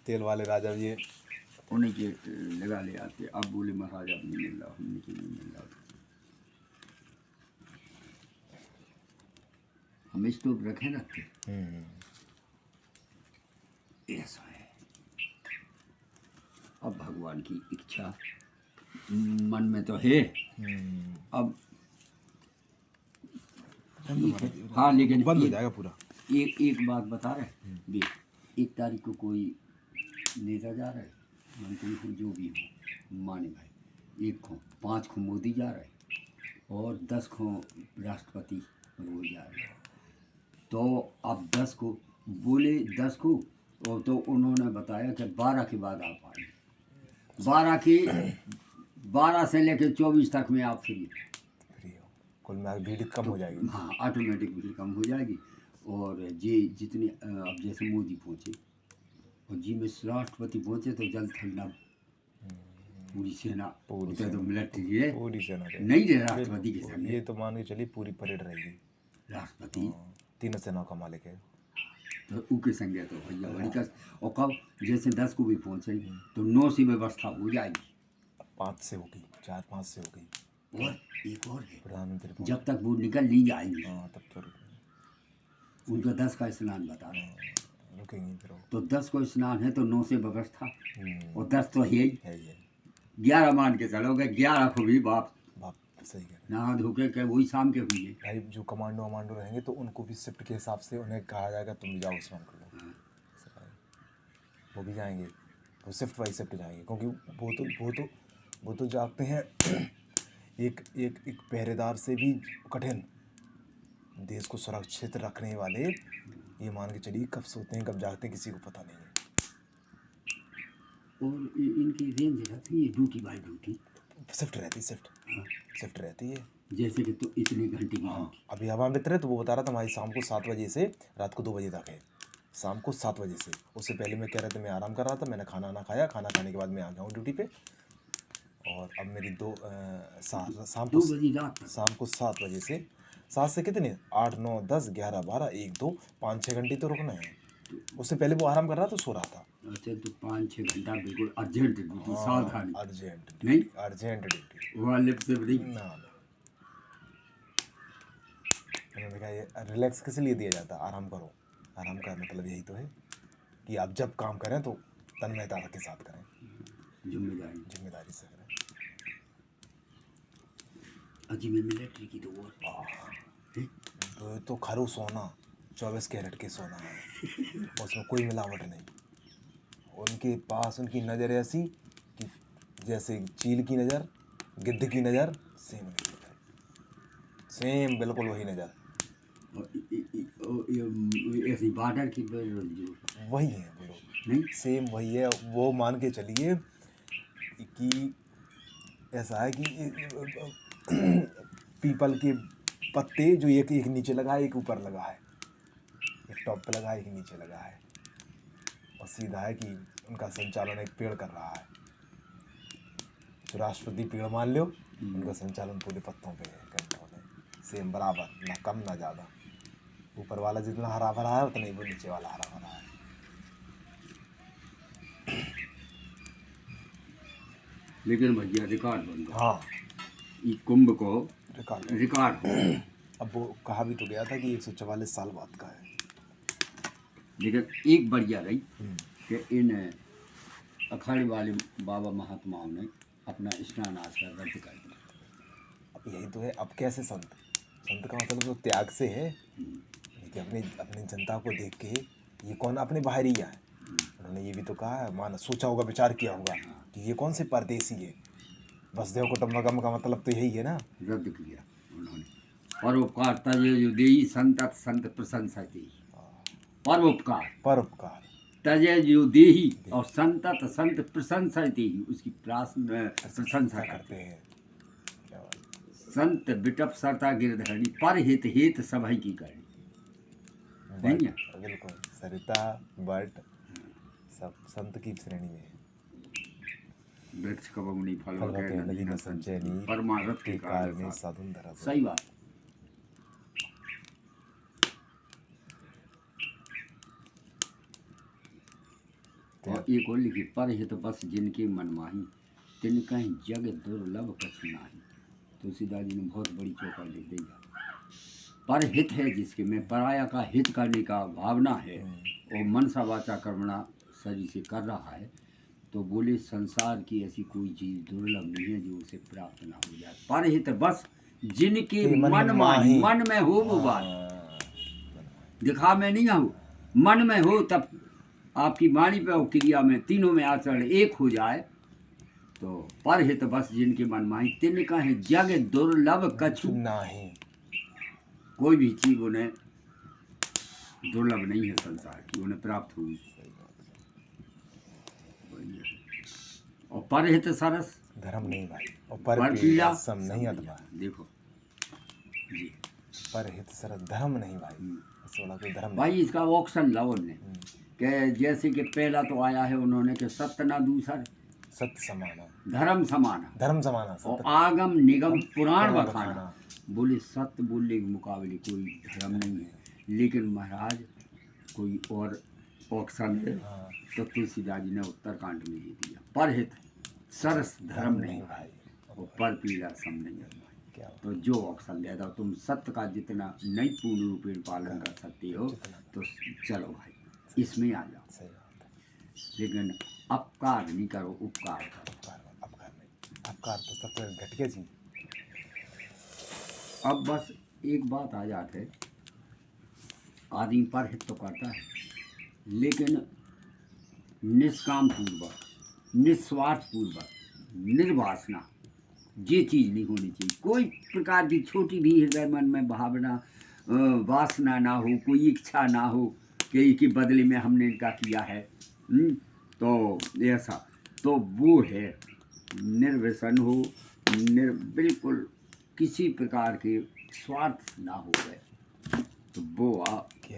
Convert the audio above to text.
तेल वाले राजा ये उन्हीं के लगा ले आते। अब बोले महाराजा नहीं मिल रहा, हमने के नहीं मिल रहा। हम स्टोव रखे रखते ऐसा है। अब भगवान की इच्छा मन में तो है। अब हाँ, लेकिन बंद हो जाएगा पूरा। एक बात बता रहे देख, 1 तारीख को कोई नेता जा रहा है, मंत्री हो जो भी हो, माने भाई 1 को 5 को मोदी जा रहा है और 10 को राष्ट्रपति वो जा रहे हैं। तो अब 10 को बोले 10 को, और तो उन्होंने बताया कि 12 के बाद आप आएंगे। 12 से लेकर 24 तक में आप फ्री हो। कुल में भीड़ कम हो जाएगी। हाँ, ऑटोमेटिक भीड़ कम हो जाएगी। और ये जितने अब जैसे मोदी पहुँचे और जी में राष्ट्रपति पहुँचे तो जल ठंडा पूरी सेना, पूरी तो मिलिट्री है, पूरी सेना नहीं रहे राष्ट्रपति के संग। ये तो मान के चलिए पूरी परेड रहेगी। राष्ट्रपति 3 सेना का मालिक है तो उनके संग तो भैया बड़ी कष्ट। और कब जैसे 10 को भी पहुँचे तो 9 से व्यवस्था हो जाएगी, 5 से होगी, 4-5 से होगी। और एक और है, प्रधानमंत्री जब तक वो निकल नहीं जाएंगे तब तो उनका 10 का स्नान बता रहे रुकेंगे फिर। तो 10 को स्नान है तो 9 से व्यवस्था, और 10 तो है ही। है 11 मान के चलोगे, 11 को भी बाप सही है। नहा धो के वही शाम के हुई है भाई। जो कमांडो वमांडो रहेंगे तो उनको भी शिफ्ट के हिसाब से उन्हें कहा जाएगा तुम भी जाओ स्नान कर लो। वो भी जाएंगे, वो शिफ्ट वाइज शिफ्ट जाएंगे, क्योंकि वो तो जागते हैं एक पहरेदार से भी कठिन। देश को सुरक्षित रखने वाले ये मान के चलिए कब सोते हैं कब जागते हैं किसी को पता नहीं है। और इनकी रेंज रहती है ड्यूटी बाई ड्यूटी, शिफ्ट रहती है। जैसे कि तो इतने घंटे की। हाँ, अभी हवा मित्र है तो वो बता रहा था हमारी शाम को 7 बजे से रात को 2 बजे तक है। शाम को 7 बजे से, उससे पहले मैं कह रहा था मैं आराम कर रहा था, मैंने खाना ना खाया, खाना खाने के बाद मैं आ गया हूँ ड्यूटी पे। और अब मेरी शाम को 7 बजे से 7 से कितने 8 9 10 11 12 1 2 5 6 घंटे तो रुकना है। उससे पहले वो आराम कर रहा था, सो रहा था। अच्छा, तो 5-6 घंटा बिल्कुल अर्जेंट ड्यूटी, सावधानी अर्जेंट नहीं, अर्जेंट ड्यूटी वो लिप से बड़ी ना। उन्होंने कहा ये रिलैक्स किस लिए दिया जाता, आराम करो। आराम का मतलब यही तो है कि आप जब काम करें तो तन्मयता के साथ करें, जिम्मेदारी से करें। अजी में मिलिट्री की तो खरू सोना 24 कैरेट के सोना है, उसमें कोई मिलावट नहीं। उनके पास उनकी नज़र ऐसी कि जैसे चील की नज़र, गिद्ध की नज़र, सेम बिल्कुल वही नज़र। ऐसी बार्डर की वही है वो लोग, नहीं सेम वही है। वो मान के चलिए कि ऐसा है कि पीपल के पत्ते जो एक नीचे लगा है, एक ऊपर लगा है, एक टॉप पे लगा है, एक नीचे लगा है, और सीधा है कि उनका संचालन एक पेड़ कर रहा है। जो राष्ट्रपति पेड़ मान लो, उनका संचालन पूरे पत्तों पे कंट्रोल है, सेम बराबर, ना कम ना ज़्यादा। ऊपर वाला जितना हरा भरा है उतना ही वो नीचे वाला हरा भरा है। लेकिन भैया रिकॉर्ड बन गया। हाँ, ये कुंभ को रिकॉर्ड अब वो कहा भी तो गया था कि 144 साल बाद का है। लेकिन एक बढ़िया रही कि इन अखाड़े वाले बाबा महात्माओं ने अपना स्नान आचरण रद्द कर दिया। अब यही तो है। अब कैसे संत का मतलब तो त्याग से है कि अपनी जनता को देख के ये कौन अपने बाहरी है। उन्होंने ये भी तो कहा है, मान सोचा होगा, विचार किया होगा कि ये कौन से परदेसी है। वसुदेव कुटुंबकम का मतलब तो यही है ना। रद्द किया उन्होंने। परोपकार तजे जो देई संतत संत प्रशंसा की। परोपकार तजे जो देही और संतत संत प्रशंसा ही उसकी प्रशंसा करते हैं। संत बिटप सरता गिरधरणी पर हित सभई की करनी। नहीं है बिल्कुल, सरिता बट सब संत की श्रेणी में है। वृक्ष कबमुनि फल नदी न संचयनी परमारथ के कारण साधुन धरा। सही बात। और एक और लिखी, पर हित बस जिनके मन माही, तिन कहीं जग दुर्लभ कछु नाही। तुलसीदास जी ने बहुत बड़ी चौपाई लिख दी है। पर हित है जिसके में पराया का हित करने का भावना है और मनसा वाचा कर्मणा शरीर से कर रहा है, तो बोले संसार की ऐसी कोई चीज़ दुर्लभ नहीं है जो उसे प्राप्त ना हो जाए। पर हित बस जिनके मन माही, मन में हो वो बात, दिखा में नहीं हो, मन में हो, तब आपकी वाणी पे और क्रिया में तीनों में आचरण एक हो जाए, तो पर हित बस जिनके मन माही, तिन कहे जग दुर्लभ कछु नहीं, कोई भी चीज उन्हें दुर्लभ नहीं है संसार की, उन्हें प्राप्त हुई। और पर हित सरस धर्म नहीं भाई, और पर पर पीड़ा सम नहीं अथवा। देखो जी, पर हित सरस धर्म नहीं भाई, इससे बड़ा कोई धर्म भाई इसका ऑप्शन लाओ ने कि जैसे कि पहला तो आया है उन्होंने कि सत्य ना दूसर, सत्य समाना, धर्म समाना, धर्म समाना, और आगम निगम पुराण पुराण बखाना। बखाना। बोले सत्य बोलने के मुकाबले कोई धर्म नहीं है, लेकिन महाराज कोई और ऑप्शन है हाँ, तो तुलसीदास जी ने उत्तरकांड में ये दिया, पर हित सरस धर्म नहीं भाई, और पर पीड़ा सम नहीं है। क्या तो जो ऑप्शन दे दो, तुम सत्य का जितना नहीं पूर्ण रूपेण पालन कर सकते हो तो चलो भाई इसमें आ जाओ, सही बात है। लेकिन अपकार नहीं करो, उपकार करो। अपकार नहीं, अपकार तो सबसे घटिया चीज। अब बस एक बात आ जाती है, आदमी पर हित तो करता है, लेकिन निष्काम पूर्वक, निस्वार्थ पूर्वक, निर्वासना, ये चीज़ नहीं होनी चाहिए। कोई प्रकार की छोटी भी हृदय मन में भावना वासना ना हो, कोई इच्छा ना हो कि के बदले में हमने इनका किया है, तो ऐसा तो वो है निर्व्यसन हो, बिल्कुल किसी प्रकार के स्वार्थ ना हो गए, तो वो